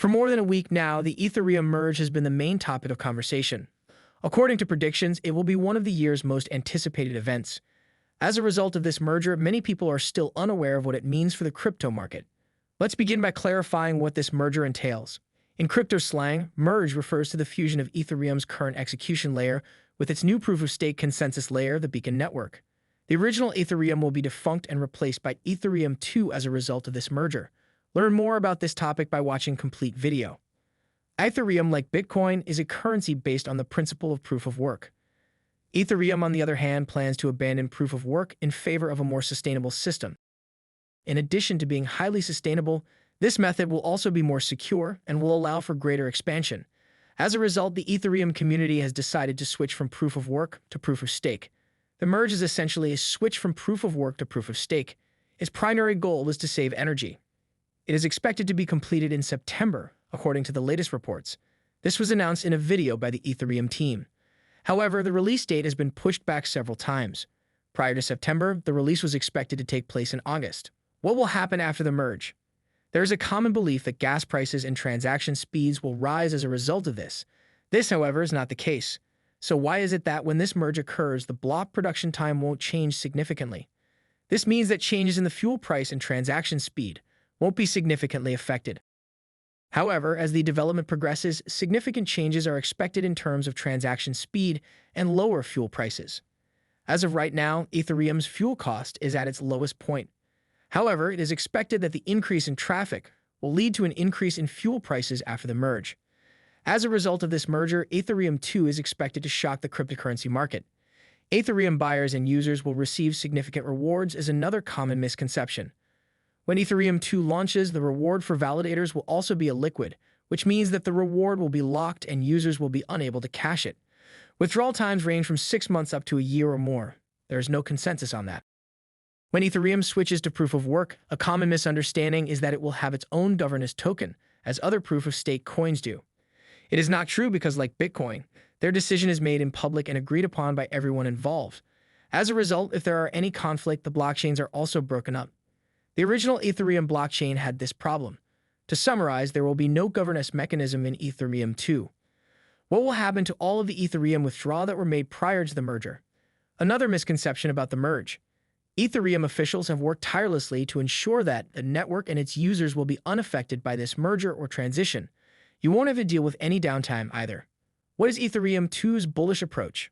For more than a week now, the Ethereum merge has been the main topic of conversation. According to predictions, it will be one of the year's most anticipated events. As a result of this merger, many people are still unaware of what it means for the crypto market. Let's begin by clarifying what this merger entails. In crypto slang, merge refers to the fusion of Ethereum's current execution layer with its new proof-of-stake consensus layer, the Beacon network. The original Ethereum will be defunct and replaced by Ethereum 2 as a result of this merger. Learn more about this topic by watching complete video. Ethereum, like Bitcoin, is a currency based on the principle of proof of work. Ethereum, on the other hand, plans to abandon proof of work in favor of a more sustainable system. In addition to being highly sustainable, this method will also be more secure and will allow for greater expansion. As a result, the Ethereum community has decided to switch from proof of work to proof of stake. The merge is essentially a switch from proof of work to proof of stake. Its primary goal is to save energy. It is expected to be completed in September, according to the latest reports. This was announced in a video by the Ethereum team. However, the release date has been pushed back several times. Prior to September, the release was expected to take place in August. What will happen after the merge? There is a common belief that gas prices and transaction speeds will rise as a result of this. This, however, is not the case. So why is it that when this merge occurs, the block production time won't change significantly? This means that changes in the fuel price and transaction speed won't be significantly affected. However, as the development progresses, significant changes are expected in terms of transaction speed and lower fuel prices. As of right now, Ethereum's fuel cost is at its lowest point. However, it is expected that the increase in traffic will lead to an increase in fuel prices after the merge. As a result of this merger, Ethereum 2 is expected to shock the cryptocurrency market. Ethereum buyers and users will receive significant rewards is another common misconception. When Ethereum 2 launches, the reward for validators will also be a liquid, which means that the reward will be locked and users will be unable to cash it. Withdrawal times range from 6 months up to a year or more. There is no consensus on that. When Ethereum switches to proof of work, a common misunderstanding is that it will have its own governance token, as other proof-of-stake coins do. It is not true because, like Bitcoin, their decision is made in public and agreed upon by everyone involved. As a result, if there are any conflict, the blockchains are also broken up. The original Ethereum blockchain had this problem. To summarize, there will be no governance mechanism in Ethereum 2. What will happen to all of the Ethereum withdrawals that were made prior to the merger? Another misconception about the merge. Ethereum officials have worked tirelessly to ensure that the network and its users will be unaffected by this merger or transition. You won't have to deal with any downtime either. What is Ethereum 2's bullish approach?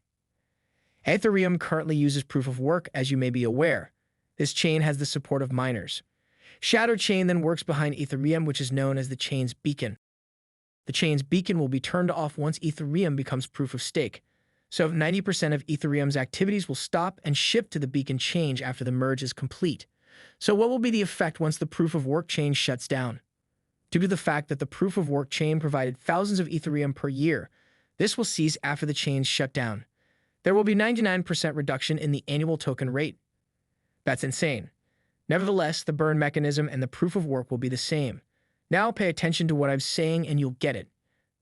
Ethereum currently uses proof of work, as you may be aware. This chain has the support of miners. Shadow Chain then works behind Ethereum, which is known as the chain's beacon. The chain's beacon will be turned off once Ethereum becomes proof of stake. So 90% of Ethereum's activities will stop and shift to the beacon chain after the merge is complete. So what will be the effect once the proof of work chain shuts down? Due to the fact that the proof of work chain provided thousands of Ethereum per year, this will cease after the chain's shut down. There will be 99% reduction in the annual token rate. That's insane. Nevertheless, the burn mechanism and the proof of work will be the same. Now pay attention to what I'm saying and you'll get it.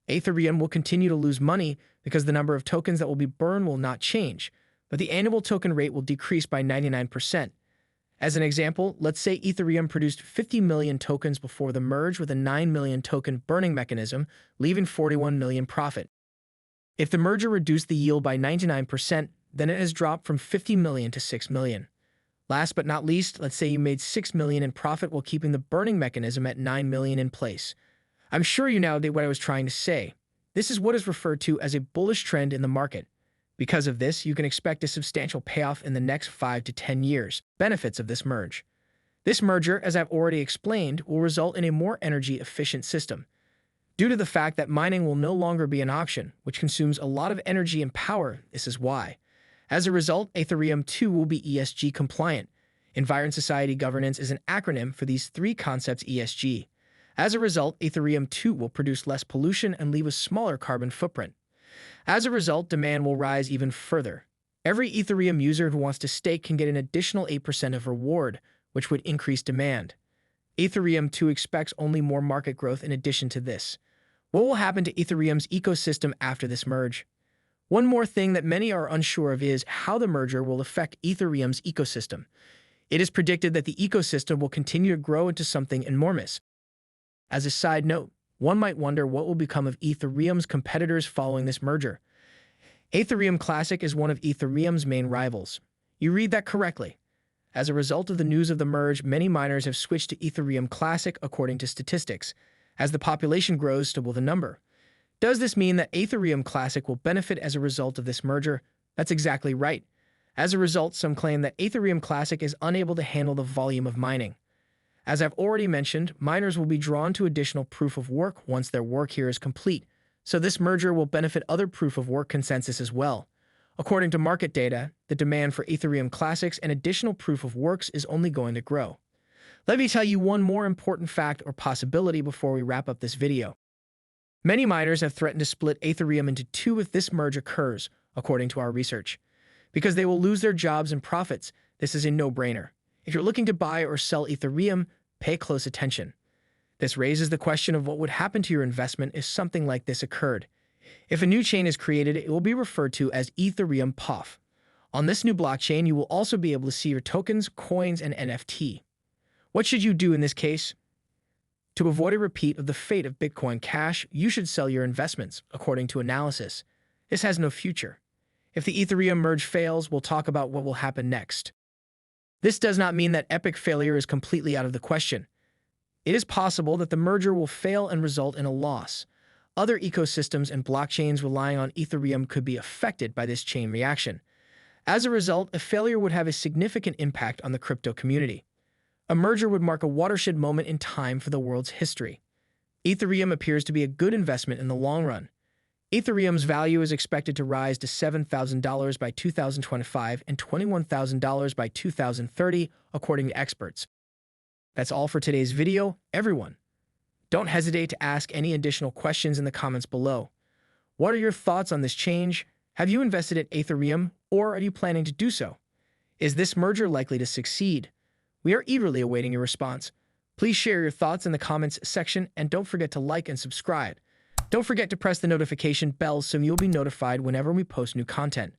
Ethereum will continue to lose money because the number of tokens that will be burned will not change, but the annual token rate will decrease by 99%. As an example, let's say Ethereum produced 50 million tokens before the merge with a 9 million token burning mechanism, leaving 41 million profit. If the merger reduced the yield by 99%, then it has dropped from 50 million to 6 million. Last but not least, let's say you made 6 million in profit while keeping the burning mechanism at 9 million in place. I'm sure you now get what I was trying to say. This is what is referred to as a bullish trend in the market. Because of this, you can expect a substantial payoff in the next 5 to 10 years. Benefits of this merge. This merger, as I've already explained, will result in a more energy-efficient system. Due to the fact that mining will no longer be an option, which consumes a lot of energy and power, this is why. As a result, Ethereum 2 will be ESG compliant. Environment Society Governance is an acronym for these three concepts ESG. As a result, Ethereum 2 will produce less pollution and leave a smaller carbon footprint. As a result, demand will rise even further. Every Ethereum user who wants to stake can get an additional 8% of reward, which would increase demand. Ethereum 2 expects only more market growth in addition to this. What will happen to Ethereum's ecosystem after this merge? One more thing that many are unsure of is how the merger will affect Ethereum's ecosystem. It is predicted that the ecosystem will continue to grow into something enormous. As a side note, one might wonder what will become of Ethereum's competitors following this merger. Ethereum Classic is one of Ethereum's main rivals. You read that correctly. As a result of the news of the merge, many miners have switched to Ethereum Classic according to statistics. As the population grows, so will the number. Does this mean that Ethereum Classic will benefit as a result of this merger? That's exactly right. As a result, some claim that Ethereum Classic is unable to handle the volume of mining. As I've already mentioned, miners will be drawn to additional proof of work once their work here is complete, so this merger will benefit other proof of work consensus as well. According to market data, the demand for Ethereum Classics and additional proof of works is only going to grow. Let me tell you one more important fact or possibility before we wrap up this video. Many miners have threatened to split Ethereum into two if this merge occurs, according to our research. Because they will lose their jobs and profits, this is a no-brainer. If you're looking to buy or sell Ethereum, pay close attention. This raises the question of what would happen to your investment if something like this occurred. If a new chain is created, it will be referred to as Ethereum POF. On this new blockchain, you will also be able to see your tokens, coins, and NFT. What should you do in this case? To avoid a repeat of the fate of Bitcoin Cash, you should sell your investments, according to analysis. This has no future. If the Ethereum merge fails, we'll talk about what will happen next. This does not mean that epic failure is completely out of the question. It is possible that the merger will fail and result in a loss. Other ecosystems and blockchains relying on Ethereum could be affected by this chain reaction. As a result, a failure would have a significant impact on the crypto community. A merger would mark a watershed moment in time for the world's history. Ethereum appears to be a good investment in the long run. Ethereum's value is expected to rise to $7,000 by 2025 and $21,000 by 2030, according to experts. That's all for today's video, everyone. Don't hesitate to ask any additional questions in the comments below. What are your thoughts on this change? Have you invested in Ethereum, or are you planning to do so? Is this merger likely to succeed? We are eagerly awaiting your response. Please share your thoughts in the comments section, and don't forget to like and subscribe. Don't forget to press the notification bell so you'll be notified whenever we post new content.